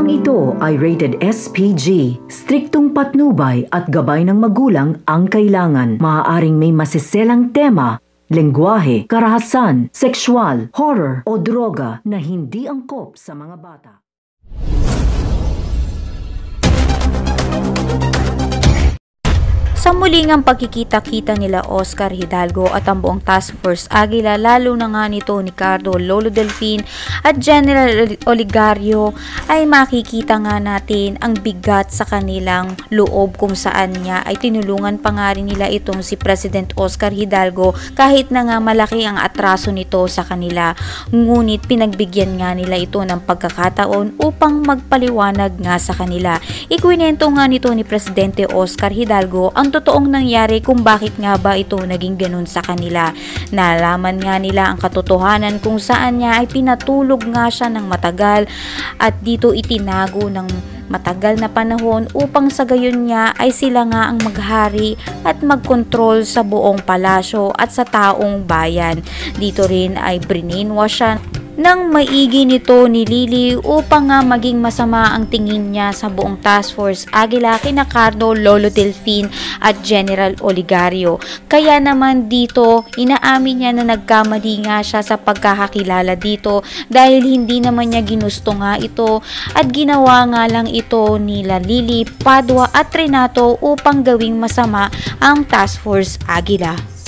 Programang ito ay rated SPG. Striktong patnubay at gabay ng magulang ang kailangan. Maaaring may masiselang tema, lengguwahe, karahasan, sexual, horror o droga na hindi angkop sa mga bata. Sa muling ang pagkikita-kita nila Oscar Hidalgo at ang buong Task Force Aguila, lalo na nga nito ni Cardo, Lolo Delfin at General Oligario, ay makikita nga natin ang bigat sa kanilang loob kung saan niya ay tinulungan pa nga rin nila itong si President Oscar Hidalgo kahit na nga malaki ang atraso nito sa kanila. Ngunit pinagbigyan nga nila ito ng pagkakataon upang magpaliwanag nga sa kanila. Ikwinento nga nito ni Presidente Oscar Hidalgo ang totoong nangyari kung bakit nga ba ito naging ganun sa kanila. Nalaman nga nila ang katotohanan kung saan niya ay pinatulog nga siya ng matagal at dito itinago ng matagal na panahon upang sa gayon niya ay sila nga ang maghari at magkontrol sa buong palasyo at sa taong bayan. Dito rin ay brainwash siya nang maigi nito ni Lily upang nga maging masama ang tingin niya sa buong Task Force Aguila kina Cardo, Lolo Delfin at General Oligario. Kaya naman dito, inaamin niya na nagkamali nga siya sa pagkakakilala dito dahil hindi naman niya ginusto nga ito at ginawa nga lang ito nila Lily, Padua at Renato upang gawing masama ang Task Force Aguila.